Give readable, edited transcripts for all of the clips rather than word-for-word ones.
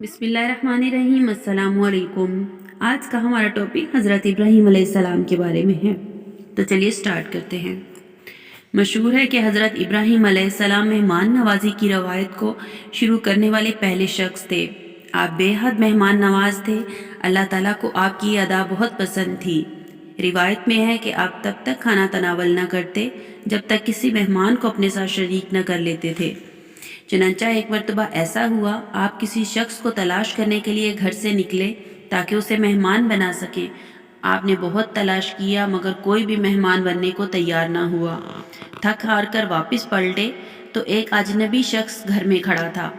بسم اللہ الرحمن الرحیم۔ السلام علیکم۔ آج کا ہمارا ٹاپک حضرت ابراہیم علیہ السلام کے بارے میں ہے، تو چلیے سٹارٹ کرتے ہیں۔ مشہور ہے کہ حضرت ابراہیم علیہ السلام مہمان نوازی کی روایت کو شروع کرنے والے پہلے شخص تھے۔ آپ بے حد مہمان نواز تھے۔ اللہ تعالیٰ کو آپ کی ادا بہت پسند تھی۔ روایت میں ہے کہ آپ تب تک کھانا تناول نہ کرتے جب تک کسی مہمان کو اپنے ساتھ شریک نہ کر لیتے تھے۔ چنانچہ ایک مرتبہ ایسا ہوا، آپ کسی شخص کو تلاش کرنے کے لیے گھر سے نکلے تاکہ اسے مہمان بنا سکیں۔ آپ نے بہت تلاش کیا مگر کوئی بھی مہمان بننے کو تیار نہ ہوا۔ تھک ہار کر واپس پلٹے تو ایک اجنبی شخص گھر میں کھڑا تھا۔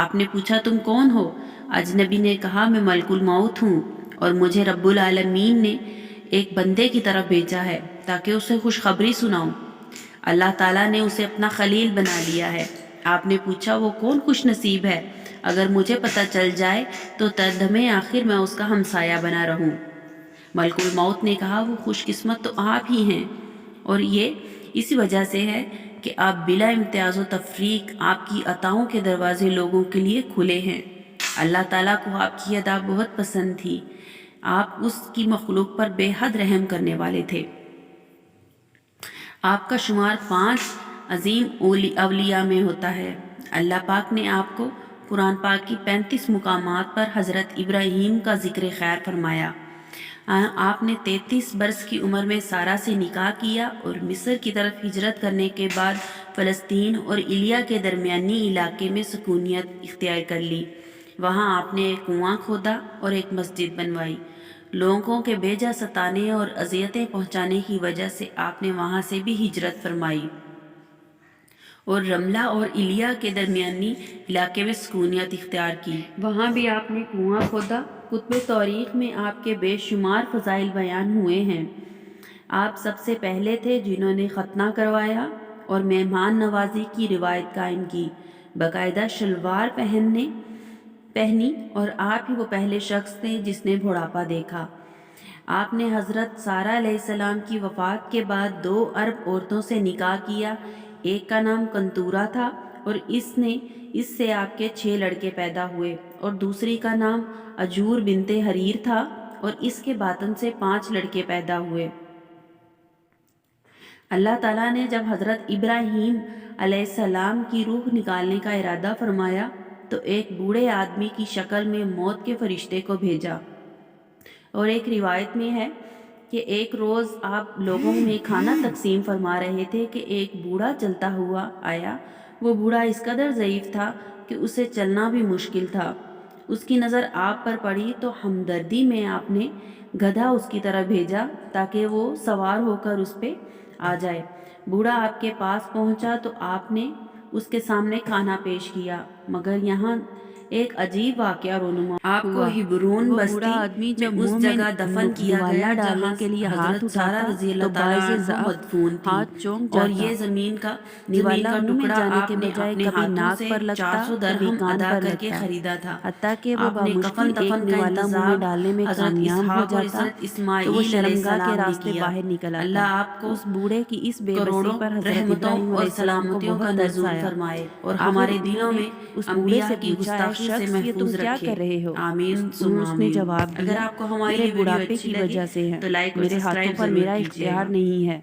آپ نے پوچھا، تم کون ہو؟ اجنبی نے کہا، میں ملک الموت ہوں اور مجھے رب العالمین نے ایک بندے کی طرف بھیجا ہے تاکہ اسے خوشخبری سناؤں۔ اللہ تعالیٰ نے اسے اپنا خلیل بنا لیا ہے۔ آپ نے پوچھا، وہ کون خوش نصیب ہے؟ اگر مجھے پتہ چل جائے تو تردمِ آخر میں اس کا ہمسایہ بنا رہوں۔ ملک الموت نے کہا، وہ خوش قسمت تو آپ ہی ہیں، اور یہ اسی وجہ سے ہے کہ آپ بلا امتیاز و تفریق آپ کی عطاؤں کے دروازے لوگوں کے لیے کھلے ہیں۔ اللہ تعالیٰ کو آپ کی ادا بہت پسند تھی۔ آپ اس کی مخلوق پر بے حد رحم کرنے والے تھے۔ آپ کا شمار 5 عظیم اولیاء میں ہوتا ہے۔ اللہ پاک نے آپ کو قرآن پاک کی 35 مقامات پر حضرت ابراہیم کا ذکر خیر فرمایا۔ آپ نے 33 برس کی عمر میں سارہ سے نکاح کیا اور مصر کی طرف ہجرت کرنے کے بعد فلسطین اور ایلیا کے درمیانی علاقے میں سکونیت اختیار کر لی۔ وہاں آپ نے ایک کنواں کھودا اور ایک مسجد بنوائی۔ لوگوں کے بے جا ستانے اور اذیتیں پہنچانے کی وجہ سے آپ نے وہاں سے بھی ہجرت فرمائی اور رملہ اور ایلیا کے درمیانی علاقے میں سکونیت اختیار کی۔ وہاں بھی آپ نے کنواں کھودا۔ کتب تاریخ میں آپ کے بے شمار فضائل بیان ہوئے ہیں۔ آپ سب سے پہلے تھے جنہوں نے ختنہ کروایا اور مہمان نوازی کی روایت قائم کی، باقاعدہ شلوار پہنی، اور آپ ہی وہ پہلے شخص تھے جس نے بڑھاپا دیکھا۔ آپ نے حضرت سارہ علیہ السلام کی وفات کے بعد 2 عرب عورتوں سے نکاح کیا۔ ایک کا نام کنتورہ تھا اور اس سے آپ کے 6 لڑکے پیدا ہوئے، اور دوسری کا نام اجور بنت حریر تھا اور اس کے باطن سے 5 لڑکے پیدا ہوئے۔ اللہ تعالیٰ نے جب حضرت ابراہیم علیہ السلام کی روح نکالنے کا ارادہ فرمایا تو ایک بوڑھے آدمی کی شکل میں موت کے فرشتے کو بھیجا، اور ایک روایت میں ہے کہ ایک روز آپ لوگوں میں کھانا تقسیم فرما رہے تھے کہ ایک بوڑھا چلتا ہوا آیا۔ وہ بوڑھا اس قدر ضعیف تھا کہ اسے چلنا بھی مشکل تھا۔ اس کی نظر آپ پر پڑی تو ہمدردی میں آپ نے گدھا اس کی طرف بھیجا تاکہ وہ سوار ہو کر اس پہ آ جائے۔ بوڑھا آپ کے پاس پہنچا تو آپ نے اس کے سامنے کھانا پیش کیا، مگر یہاں ایک عجیب واقعہ رونما آپ کو ہبرون بستی میں اس جگہ دفن کیا گیا جہاں کے لیے حضرت سارہ رضی اللہ تعالیٰ عنہ مدفون تھی، اور یہ زمین کا ٹکڑا آپ نے اپنے ہاتھوں سے 400 درہم ادا کر کے خریدا تھا۔ آپ نے کفن دفن کا انتظام حضرت اسحاق اور حضرت اسماعیل علیہ السلام نے کیا۔ اللہ آپ کو کروڑوں رحمتوں اور سلامتیوں کا نزول فرمائے اور ہمارے دلوں میں انبیاء کی گستاخی سے محفوظ رکھے۔ آمین ثم آمین۔ اگر آپ کو ہماری یہ ویڈیو اچھی لگی تو لائک اور سبسکرائب ضرور کیجیے گا۔